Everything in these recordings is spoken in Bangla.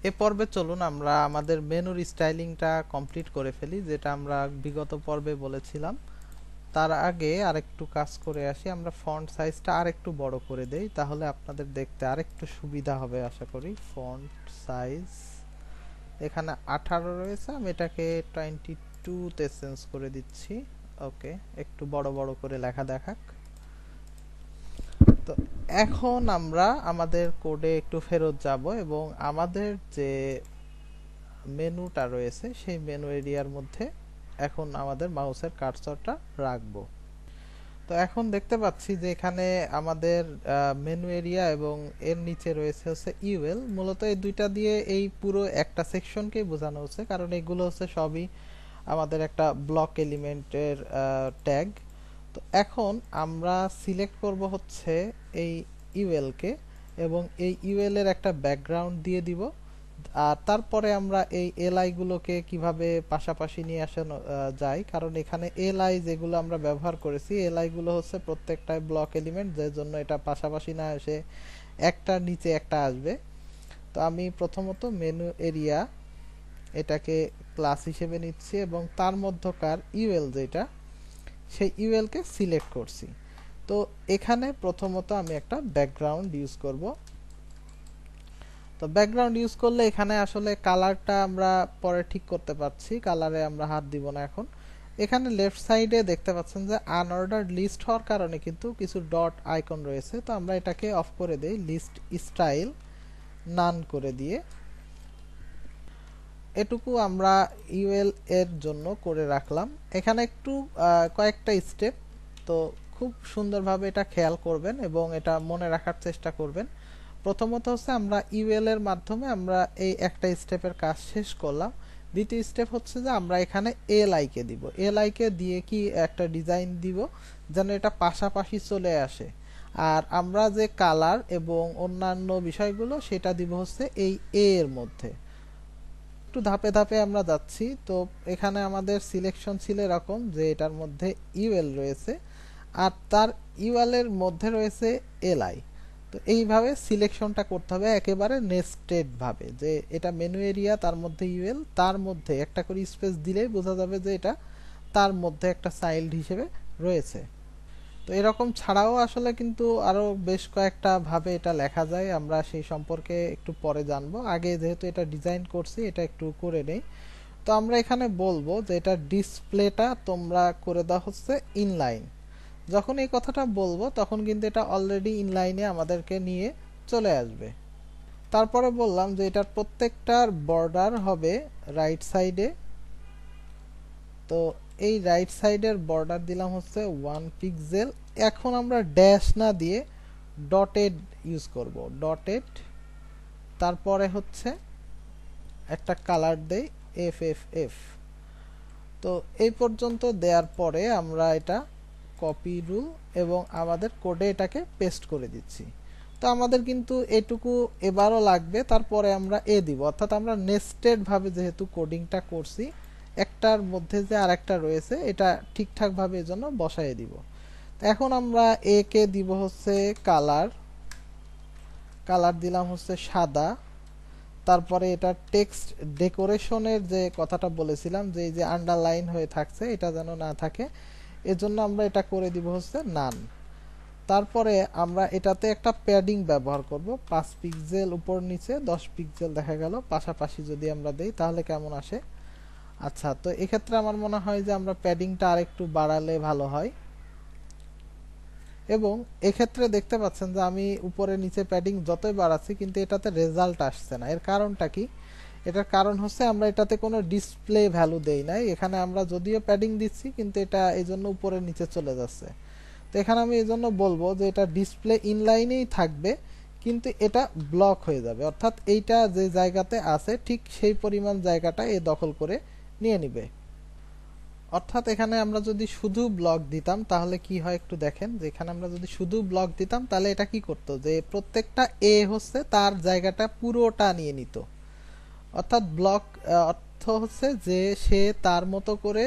এ পর্বে চলুন আমরা আমাদের মেনুর স্টাইলিংটা কমপ্লিট করে ফেলি, যেটা আমরা বিগত পর্বে বলেছিলাম। তার আগে আরেকটু কাজ করে আসি, আমরা ফন্ট সাইজটা আরেকটু বড় করে দেই, তাহলে আপনাদের দেখতে আরেকটু সুবিধা হবে আশা করি। ফন্ট সাইজ এখানে 18 রয়েছে, আমি এটাকে 22 তে চেঞ্জ করে দিচ্ছি। ওকে, একটু বড় বড় করে লেখা দেখাক। তো এখন আমরা আমাদের কোডে একটু ফেরত যাব এবং আমাদের যে মেনুটা রয়েছে সেই মেনু এরিয়ার মধ্যে এখন আমাদের মাউসের কার্সরটা রাখবো। তো এখন দেখতে পাচ্ছি যে এখানে আমাদের মেনু এরিয়া এবং এর নিচে রয়েছে হচ্ছে ইউএল। মূলত এই দুইটা দিয়ে এই পুরো একটা সেকশনকেই বোঝানো হচ্ছে, কারণ এগুলো হচ্ছে সবই আমাদের একটা ব্লক এলিমেন্টের ট্যাগ। তো এখন আমরা সিলেক্ট করব হচ্ছে এই ইউএল কে এবং এই ইউএল এর একটা ব্যাকগ্রাউন্ড দিয়ে দিব। আর তারপরে আমরা এই এলআই গুলোকে কিভাবে পাশাপাশি নিয়ে আসানো যায়, কারণ এখানে এলআই যেগুলো আমরা ব্যবহার করেছি, এলআই গুলো হচ্ছে প্রত্যেকটাই ব্লক এলিমেন্ট, যে জন্য এটা পাশাপাশি না এসে একটার নিচে একটা আসবে। তো আমি প্রথমত মেনু এরিয়া এটাকে ক্লাস হিসেবে নিচ্ছি এবং তার মধ্যকার ইউএল যেটা, সেই ইউএল কে সিলেক্ট করছি। তো এখানে প্রথমত আমি একটা ব্যাকগ্রাউন্ড ইউজ করব। তো ব্যাকগ্রাউন্ড ইউজ করলে এখানে আসলে কালারটা আমরা পরে ঠিক করতে পারছি, কালারে আমরা হাত দিব না এখন। এখানে লেফট সাইডে দেখতে পাচ্ছেন যে আনঅর্ডার্ড লিস্ট হওয়ার কারণে কিন্তু কিছু ডট আইকন রয়েছে, তো আমরা এটাকে অফ করে দেই, লিস্ট স্টাইল নান করে দিয়ে। এটুকু আমরা ইউএল এর জন্য করে রাখলাম। এখানে একটু কয়েকটা স্টেপ, তো খুব সুন্দরভাবে এটা খেয়াল করবেন এবং এটা মনে রাখার চেষ্টা করবেন। প্রথমত হচ্ছে আমরা ইউএল এর মাধ্যমে আমরা এই একটা স্টেপের কাজ শেষ করলাম। দ্বিতীয় স্টেপ হচ্ছে যে আমরা এখানে এলআই কে দিব, এলআই কে দিয়ে কি একটা ডিজাইন দিব যেন এটা পাশাপাশি চলে আসে। আর আমরা যে কালার এবং অন্যান্য বিষয়গুলো সেটা দিব হচ্ছে এই এ এর মধ্যে। একটু ধাপে ধাপে আমরা যাচ্ছি। তো এখানে আমাদের সিলেকশন ছিল এরকম যে এটার মধ্যে ইউএল রয়েছে আর তার ইউএল এর মধ্যে রয়েছে এলআই। তো এইভাবে সিলেকশনটা করতে হবে একেবারে নেস্টেড ভাবে, যে এটা মেনু এরিয়া, তার মধ্যে ইউএল, তার মধ্যে একটা করে স্পেস দিলেই বোঝা যাবে যে এটা তার মধ্যে একটা চাইল্ড হিসেবে রয়েছে। তো এরকম ছাড়াও আসলে কিন্তু আরো বেশ কয়েকটা ভাবে এটা লেখা যায়, আমরা সেই সম্পর্কে একটু পরে জানবো। আগে যেহেতু এটা ডিজাইন করছি এটা একটু করে নেই। তো আমরা এখানে বলবো যে এটা ডিসপ্লেটা তোমরা করে দাও হচ্ছে ইনলাইন। যখন এই কথাটা বলবো তখন কিন্তু এটা অলরেডি ইনলাইনে আমাদেরকে নিয়ে চলে আসবে। তারপরে বললাম যে এটার প্রত্যেকটার বর্ডার হবে রাইট সাইডে। তো এই রাইট সাইডের বর্ডার দিলাম হচ্ছে 1 পিক্সেল। এখন আমরা ড্যাশ না দিয়ে ডটেড ইউজ করব, ডটেড। তারপরে হচ্ছে একটা কালার দেই এফএফএফ। তো এই পর্যন্ত দেওয়ার পরে আমরা এটা কপি রুল এবং আমাদের কোডে এটাকে পেস্ট করে দিচ্ছি। তো আমাদের কিন্তু এটুকু এবারও লাগবে, তারপরে আমরা এ দিব, অর্থাৎ আমরা নেস্টেড ভাবে যেহেতু কোডিংটা করছি, একটার মধ্যে যে আরেকটা রয়েছে এটা ঠিকঠাক ভাবে এজন্য বসায় দিব। এখন আমরা এ কে দিব হচ্ছে কালার, কালার দিলাম হচ্ছে সাদা। তারপরে এটা টেক্সট ডেকোরেশনের যে কথাটা বলেছিলাম যে এই যে আন্ডারলাইন হয়ে থাকছে এটা যেন না থাকে, এজন্য আমরা এটা করে দিব হচ্ছে নান। তারপরে আমরা এটাতে একটা প্যাডিং ব্যবহার করব, 5 পিক্সেল উপর নিচে, 10 পিক্সেল দেখা গেল পাশাপাশি যদি আমরা দেই তাহলে কেমন আসে। আচ্ছা, তো এক্ষেত্রে আমার মনে হয় যে আমরা প্যাডিংটা আরেকটু বাড়ালে ভালো হয়। এবং এক্ষেত্রে দেখতে পাচ্ছেন যে আমি উপরে নিচে প্যাডিং যতই বাড়াচ্ছি কিন্তু এটাতে রেজাল্ট আসছে না। এর কারণটা কি? এটার কারণ হচ্ছে আমরা এটাতে কোনো ডিসপ্লে ভ্যালু দেই নাই। এখানে আমরা যদিও প্যাডিং দিচ্ছি কিন্তু এটা এইজন্য উপরে নিচে চলে যাচ্ছে। তো এখানে আমি এইজন্য বলবো যে এটা ডিসপ্লে ইনলাইনেই থাকবে কিন্তু এটা ব্লক হয়ে যাবে, অর্থাৎ এইটা যে জায়গাতে আছে ঠিক সেই পরিমাণ জায়গাটা এ দখল করে নিয়ে নিবে। অর্থাৎ এখানে আমরা যদি শুধু ব্লক দিতাম তাহলে কি হয় একটু দেখেন, যে এখানে আমরা যদি শুধু ব্লক দিতাম তাহলে এটা কি করতো, যে প্রত্যেকটা এ হচ্ছে তার জায়গাটা পুরোটা নিয়ে নিত। অর্থাৎ ব্লক অর্থ হচ্ছে যে সে তার মতো করে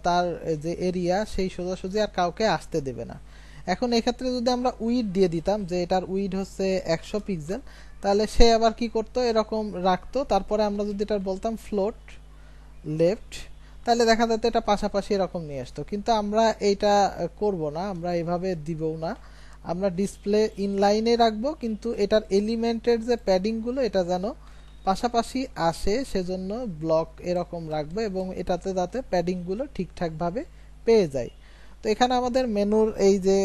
তার যে এরিয়া সেই সোজাসুজি আর কাউকে আসতে দেবে না। এখন এই ক্ষেত্রে যদি আমরা উইডথ দিয়ে দিতাম যে এটার উইডথ হচ্ছে 100 পিক্সেল, তাহলে সে আবার কি করতো, এরকম রাখতো। তারপরে আমরা যদি এটা বলতাম ফ্লোট লেফট, তাহলে দেখা যেত এটা পাশাপাশি এরকম নিয়ে আসতো। কিন্তু আমরা এইটা করব না, আমরা এইভাবে দিবও না, আমরা ডিসপ্লে ইনলাইনে রাখবো, কিন্তু এটার এলিমেন্টের যে প্যাডিংগুলো এটা যেন পাশাপাশি আসে, সেজন্য ব্লক এরকম রাখবো এবং এটাতে যাতে প্যাডিংগুলো ঠিকঠাকভাবে পেয়ে যায়। তো এখানে আমাদের মেনুর এই যে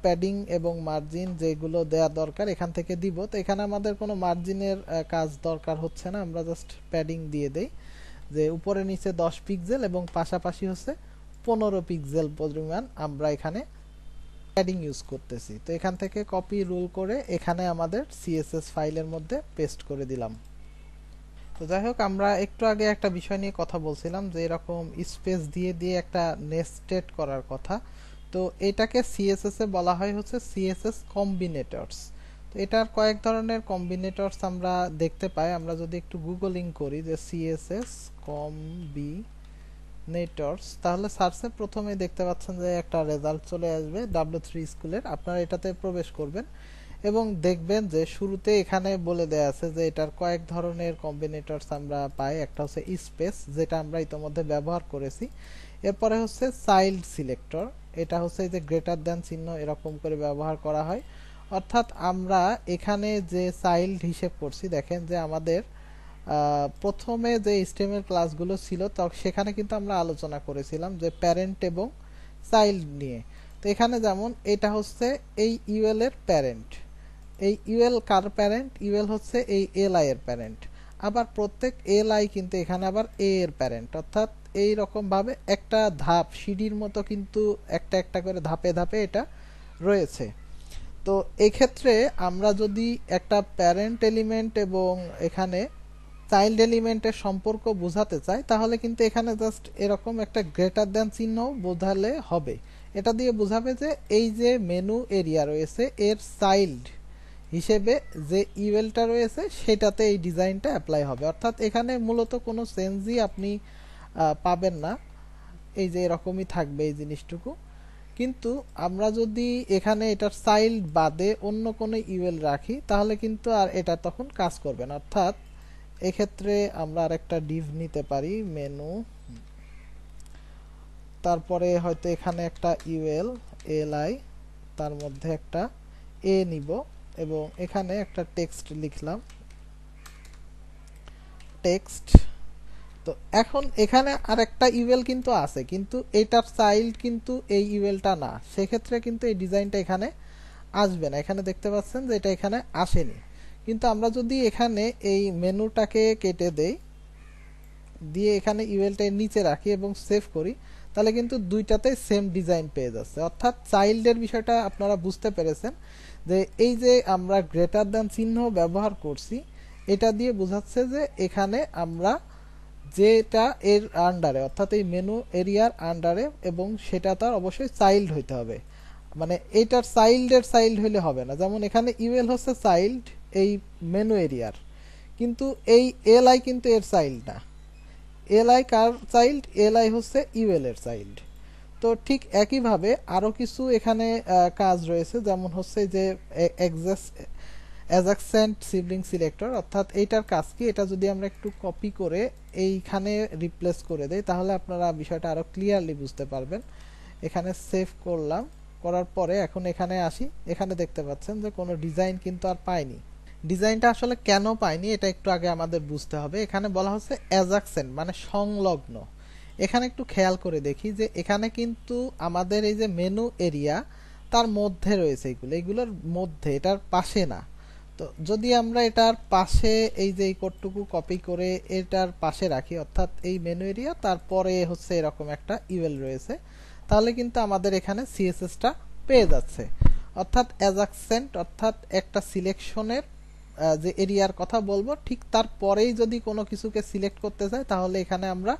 প্যাডিং এবং মার্জিন যেগুলো দেওয়া দরকার এখান থেকে দিব। তো এখানে আমাদের কোনো মার্জিনের কাজ দরকার হচ্ছে না, আমরা জাস্ট প্যাডিং দিয়ে দেই যে উপরে নিচে 10 পিক্সেল এবং পাশাপাশি হচ্ছে 15 পিক্সেল পরিমাণ আমরা এখানে প্যাডিং ইউজ করতেছি। তো এখান থেকে কপি রুল করে এখানে আমাদের সিএসএস ফাইলের মধ্যে পেস্ট করে দিলাম। তো যাই হোক, আমরা একটু আগে একটা বিষয় নিয়ে কথা বলছিলাম যে এরকম স্পেস দিয়ে দিয়ে একটা নেস্টেড করার কথা। তো এটাকে সিএসএস এ বলা হয় হচ্ছে সিএসএস কম্বিনেটরস। তো এটার কয়েক ধরনের কম্বিনেটরস আমরা দেখতে পাই। আমরা যদি একটু গুগলিং করি যে সিএসএস কম্বিনেটরস, তাহলে সার্চে প্রথমে দেখতে পাচ্ছেন যে একটা রেজাল্ট চলে আসবে W3 স্কুলের। আপনারা এটাতে প্রবেশ করবেন এবং দেখবেন যে শুরুতে এখানে বলে দেয়া আছে যে এটার কয়েক ধরনের কম্বিনেটরস আমরা পাই। একটা হচ্ছে স্পেস, যেটা আমরা ইতোমধ্যে ব্যবহার করেছি। এরপরে হচ্ছে চাইল্ড সিলেক্টর, এটা হচ্ছে যে গ্রেটার দ্যান চিহ্ন এরকম করে ব্যবহার করা হয়। অর্থাৎ আমরা এখানে যে চাইল্ড হিসেব করছি, দেখেন যে আমাদের প্রথমে যে HTML ক্লাসগুলো ছিল সেখানে কিন্তু আমরা আলোচনা করেছিলাম যে প্যারেন্ট এবং চাইল্ড নিয়ে। তো এখানে যেমন এটা হচ্ছে এই ইউএল এর প্যারেন্ট, এই ইউএল কার প্যারেন্ট, ইউএল হচ্ছে এই এলআই এর প্যারেন্ট। আবার প্রত্যেক এলআই কিন্তু এখানে আবার এ এর প্যারেন্ট। অর্থাৎ এই রকম ভাবে একটা ধাপ সিঁড়ির মতো কিন্তু একটা একটা করে ধাপে ধাপে এটা রয়েছে। তো এই ক্ষেত্রে আমরা যদি একটা প্যারেন্ট এলিমেন্ট এবং এখানে চাইল্ড এলিমেন্টের সম্পর্ক বোঝাতে চাই, তাহলে কিন্তু এখানে জাস্ট এরকম একটা গ্রেটার দ্যান চিহ্ন বোঝালে হবে। এটা দিয়ে বোঝাবে যে এই যে মেনু এরিয়া রয়েছে এর চাইল্ড হিসেবে যে ইউএলটা রয়েছে সেটাতে এই ডিজাইনটা অ্যাপ্লাই হবে। অর্থাৎ এখানে মূলত কোনো চেঞ্জই আপনি পাবেন না, এই যে এরকমই থাকবে এই জিনিসটুকু। কিন্তু আমরা যদি এখানে এটার চাইল্ড বাদে অন্য কোনো ইউএল রাখি তাহলে কিন্তু আর এটা তখন কাজ করবে না। অর্থাৎ এক্ষেত্রে আমরা আরেকটা ডিভ নিতে পারি, মেনু, তারপরে হয়তো এখানে একটা ইউএল এলআই, তার মধ্যে একটা এ নিব এবং এখানে একটা টেক্সট লিখলাম, টেক্সট। তো এখন এখানে আরেকটা ইউএল কিন্তু আছে, কিন্তু এটার চাইল্ড কিন্তু এই ইউএলটা না, সেক্ষেত্রে কিন্তু এই ডিজাইনটা এখানে আসবে না। এখানে দেখতে পাচ্ছেন যে এটা এখানে আসেনি। কিন্তু আমরা যদি এখানে এই মেনুটাকে কেটে দেই, দিয়ে এখানে ইউএলটা নিচে রাখি এবং সেভ করি, তাহলে কিন্তু দুইটাতে সেম ডিজাইন পেয়ে যাচ্ছে। অর্থাৎ চাইল্ডের বিষয়টা আপনারা বুঝতে পেরেছেন যে এই যে আমরা গ্রেটার দ্যান চিহ্ন ব্যবহার করছি, এটা দিয়ে বোঝাচ্ছে যে এখানে আমরা যেটা এর আন্ডারে, অর্থাৎ এই মেনু এরিয়ার আন্ডারে, এবং সেটা তার অবশ্যই চাইল্ড হইতে হবে। মানে এইটার চাইল্ডের চাইল্ড হইলে হবে না। যেমন এখানে ইউএল হচ্ছে চাইল্ড এই মেনু এরিয়ার, কিন্তু এই এলআই কিন্তু এর চাইল্ড না। এলআই কার চাইল্ড? এলআই হচ্ছে ইউএল এর চাইল্ড। তো ঠিক একইভাবে আরো কিছু এখানে কাজ রয়েছে, যেমন হচ্ছে যে অ্যাডজাসেন্ট সিবলিং সিলেক্টর। অর্থাৎ এইটার কাজ কি, এটা যদি আমরা একটু কপি করে এইখানে রিপ্লেস করে দেই তাহলে আপনারা বিষয়টা আরো ক্লিয়ারলি বুঝতে পারবেন। এখানে সেভ করলাম, করার পরে এখন এখানে আসি, এখানে দেখতে পাচ্ছেন যে কোনো ডিজাইন কিন্তু আর পাইনি। ডিজাইনটা আসলে কেন পাইনি এটা একটু আগে আমাদের বুঝতে হবে। এখানে বলা হচ্ছে অ্যাডজাসেন্ট মানে সংলগ্ন। এখানে একটু খেয়াল করে দেখি যে এখানে কিন্তু আমাদের এই যে মেনু এরিয়া তার মধ্যে রয়েছে, এইগুলোর মধ্যে, এটার পাশে না। তো যদি আমরা এটার পাশে এই যে এই কোডটুকু কপি করে এটার পাশে রাখি, অর্থাৎ এই মেনু এরিয়া তারপরে হচ্ছে এরকম একটা ইউএল রয়েছে, তাহলে কিন্তু আমাদের এখানে সিএসএসটা পেয়ে যাচ্ছে। অর্থাৎ অ্যাডজাসেন্ট অর্থাৎ একটা সিলেকশনের যে এরিয়ার কথা বলবো ঠিক তারপরেই যদি কোনো কিছুকে সিলেক্ট করতে চাই তাহলে এখানে আমরা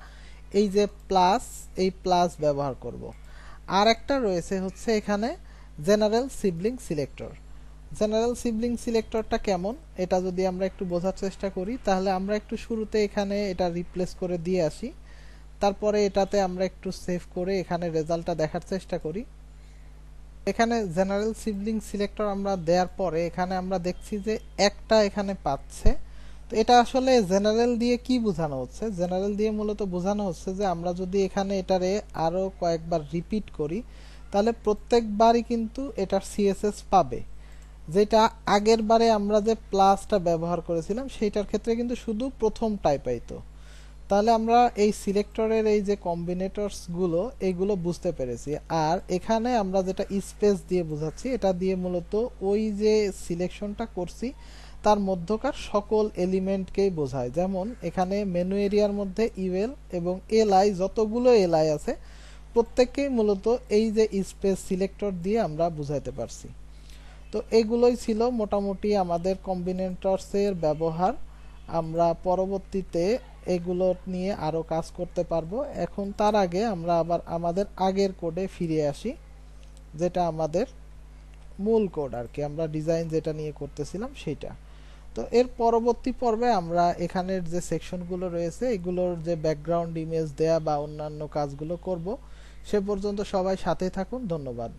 এই যে প্লাস, এই প্লাস ব্যবহার করব। আর একটা রয়েছে হচ্ছে এখানে general sibling selector. General sibling সিলেক্টরটা কেমন এটা যদি আমরা একটু বোঝার চেষ্টা করি, তাহলে আমরা একটু শুরুতে এখানে এটা রিপ্লেস করে দিয়ে আসি, তারপরে এটাতে আমরা একটু সেভ করে এখানে রেজাল্টটা দেখার চেষ্টা করি। এখানে জেনারেল সিবলিং সিলেক্টর আমরা দেওয়ার পরে এখানে আমরা দেখছি যে একটা এখানে পাচ্ছে। তো এটা আসলে জেনারেল দিয়ে কি বোঝানো হচ্ছে? জেনারেল দিয়ে মূলত বোঝানো হচ্ছে যে আমরা যদি এখানে এটারে আরো কয়েকবার রিপিট করি তাহলে প্রত্যেকবারই কিন্তু এটার সিএসএস পাবে। যেটা আগের বারে আমরা যে প্লাসটা ব্যবহার করেছিলাম সেইটার ক্ষেত্রে কিন্তু শুধু প্রথমটাই পাইতো। তাহলে আমরা এই সিলেক্টরের এই যে কম্বিনেটরস গুলো এইগুলো বুঝতে পেরেছি। আর এখানে আমরা যেটা স্পেস দিয়ে বোঝাচ্ছি এটা দিয়ে মূলত ওই যে সিলেকশনটা করছি তার মধ্যকার সকল এলিমেন্টকেই বোঝায়। যেমন এখানে মেনু এরিয়ার মধ্যে ইউএল এবং এলআই যতগুলো এলআই আছে প্রত্যেককেই মূলত এই যে স্পেস সিলেক্টর দিয়ে আমরা বুঝাইতে পারছি। তো এগুলোই ছিল মোটামুটি আমাদের কম্বিনেটরসের ব্যবহার। আমরা পরবর্তীতে এগুলো নিয়ে আরো কাজ করতে পারবো। এখন তার আগে আমরা আবার আমাদের আগের কোডে ফিরে আসি, যেটা আমাদের মূল কোড আর কি, আমরা ডিজাইন যেটা নিয়ে করতেছিলাম সেটা। তো এর পরবর্তী পর্বে আমরা এখানের যে সেকশনগুলো রয়েছে এগুলোর যে ব্যাকগ্রাউন্ড ইমেজ দেয়া বা অন্যান্য কাজগুলো করব। সে পর্যন্ত সবাই সাথে থাকুন। ধন্যবাদ।